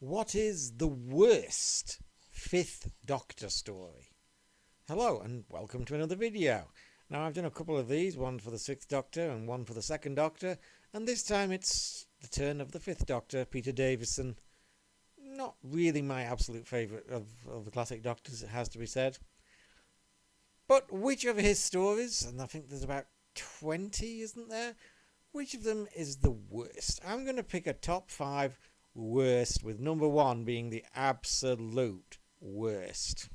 What is the worst Fifth Doctor story? Hello and welcome to another video. Now I've done a couple of these, one for the Sixth Doctor and one for the Second Doctor, and this time it's the turn of the Fifth Doctor, Peter Davison. Not really my absolute favourite of the classic Doctors, it has to be said. But which of his stories, and I think there's about 20, isn't there? Which of them is the worst? I'm going to pick a top 5 worst, with number 1 being the absolute worst.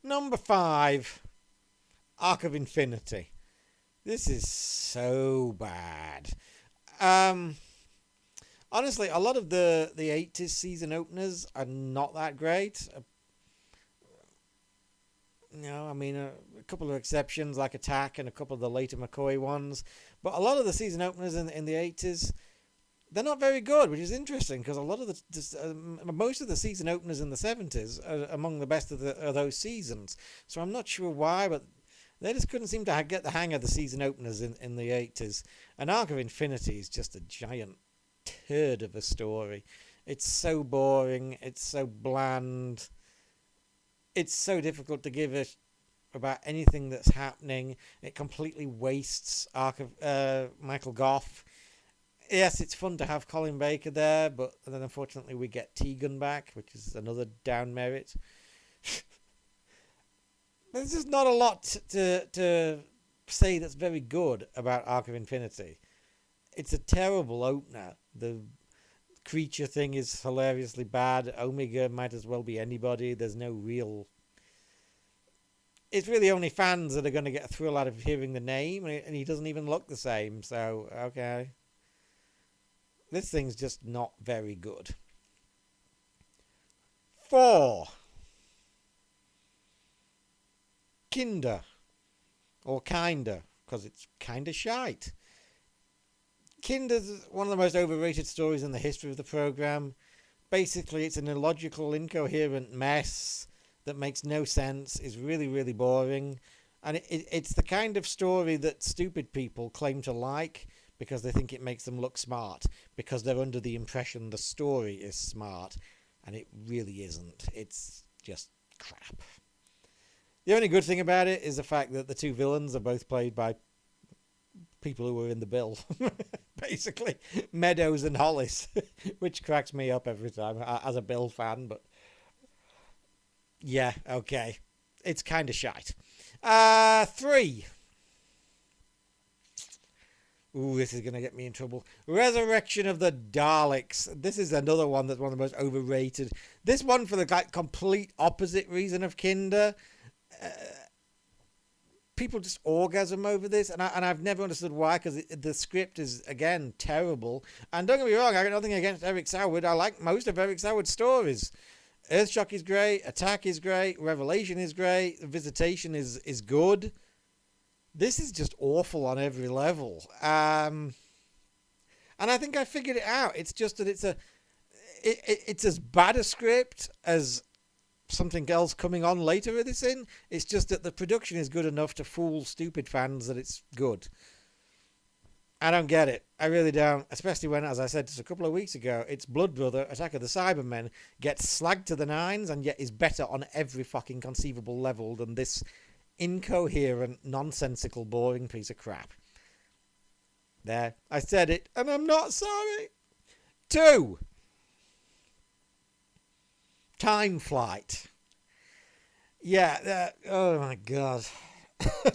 Number 5, Arc of Infinity. This is so bad. Honestly, a lot of the 80s season openers are not that great. A couple of exceptions like Attack and a couple of the later McCoy ones. But a lot of the season openers in the 80s, they're not very good, which is interesting because a lot of most of the season openers in the 70s are among the best of those seasons. So I'm not sure why, but they just couldn't seem to get the hang of the season openers in the 80s. And Arc of Infinity is just a giant turd of a story. It's so boring. It's so bland. It's so difficult to give a about anything that's happening. It completely wastes Arc of Michael Gough. Yes, it's fun to have Colin Baker there, but then unfortunately we get Tegan back, which is another down merit. There's just not a lot to say that's very good about Arc of Infinity. It's a terrible opener. The creature thing is hilariously bad. Omega might as well be anybody. There's no real... It's really only fans that are going to get a thrill out of hearing the name, and he doesn't even look the same, so, okay. This thing's just not very good. 4. Kinder. Or Kinda, because it's kinda shite. Kinder's one of the most overrated stories in the history of the programme. Basically, it's an illogical, incoherent mess that makes no sense, is really, really boring. And it's the kind of story that stupid people claim to like because they think it makes them look smart, because they're under the impression the story is smart, and it really isn't. It's just crap. The only good thing about it is the fact that the two villains are both played by people who were in the bill. Basically, Meadows and Hollis, which cracks me up every time as a Bill fan, but yeah, okay. It's kind of shite. 3. Ooh, this is going to get me in trouble. Resurrection of the Daleks. This is another one that's one of the most overrated. This one for the complete opposite reason of Kinder. People just orgasm over this, and I've never understood why, because the script is, again, terrible. And don't get me wrong, I got nothing against Eric Soward. I like most of Eric Soward's stories. Earthshock is great, Attack is great, Revelation is great, Visitation is good. This is just awful on every level. And I think I figured it out. It's just that it's as bad a script as something else coming on later in this in. It's just that the production is good enough to fool stupid fans that it's good. I don't get it. I really don't. Especially when, as I said just a couple of weeks ago, its Blood Brother, Attack of the Cybermen, gets slagged to the nines and yet is better on every fucking conceivable level than this incoherent, nonsensical, boring piece of crap. There. I said it, and I'm not sorry. 2. Time Flight. Yeah, oh my god.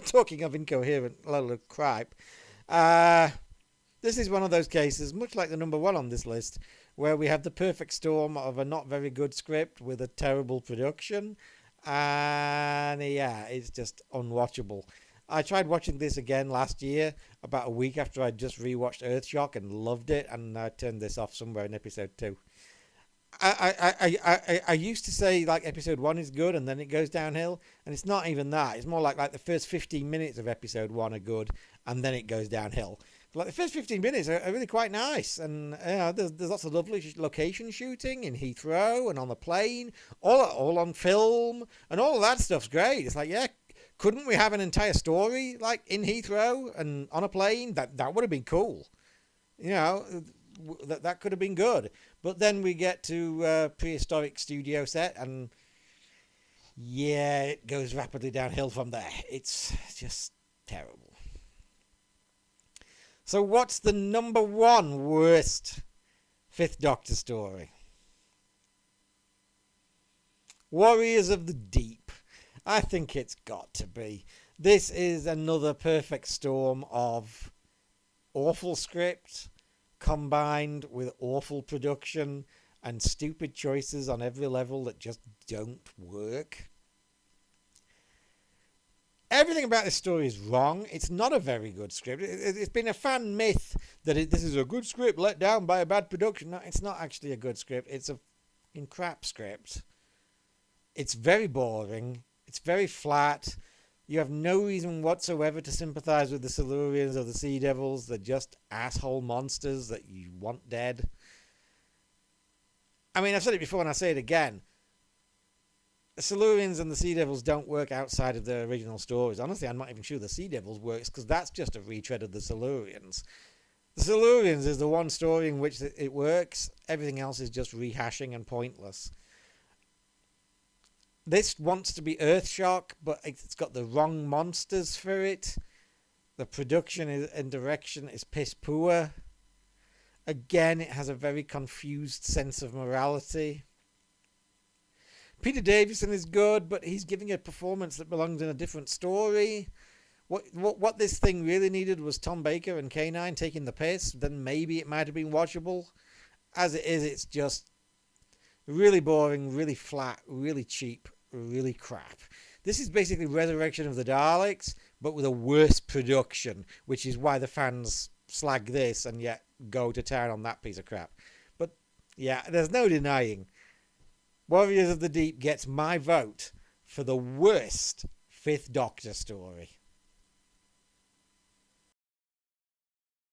Talking of incoherent load of crap. This is one of those cases, much like the number 1 on this list, where we have the perfect storm of a not very good script with a terrible production. And yeah, it's just unwatchable. I tried watching this again last year, about a week after I'd just rewatched Earthshock, and loved it, and I turned this off somewhere in episode 2. I used to say like episode 1 is good and then it goes downhill, and it's not even that. It's more like the first 15 minutes of episode 1 are good and then it goes downhill. But like the first 15 minutes are really quite nice, and there's lots of lovely location shooting in Heathrow and on the plane, all on film, and all of that stuff's great. It's like, yeah, couldn't we have an entire story like in Heathrow and on a plane? That would have been cool. You know, that could have been good. But then we get to prehistoric studio set, and yeah, it goes rapidly downhill from there. It's just terrible. So what's the number one worst Fifth Doctor story? Warriors of the Deep. I think it's got to be. This is another perfect storm of awful script combined with awful production and stupid choices on every level that just don't work. Everything about this story is wrong. It's not a very good script. It's been a fan myth that this is a good script let down by a bad production. No, it's not actually a good script. It's a crap script. It's very boring. It's very flat. You have no reason whatsoever to sympathize with the Silurians or the Sea Devils. They're just asshole monsters that you want dead. I mean, I've said it before and I say it again. The Silurians and the Sea Devils don't work outside of their original stories. Honestly, I'm not even sure the Sea Devils works, because that's just a retread of the Silurians. The Silurians is the one story in which it works. Everything else is just rehashing and pointless. This wants to be Earthshock, but it's got the wrong monsters for it. The production and direction is piss poor. Again, it has a very confused sense of morality. Peter Davison is good, but he's giving a performance that belongs in a different story. What this thing really needed was Tom Baker and K9 taking the piss. Then maybe it might have been watchable. As it is, it's just really boring, really flat, really cheap, really crap. This is basically Resurrection of the Daleks, but with a worse production, which is why the fans slag this and yet go to town on that piece of crap. But yeah, there's no denying. Warriors of the Deep gets my vote for the worst Fifth Doctor story.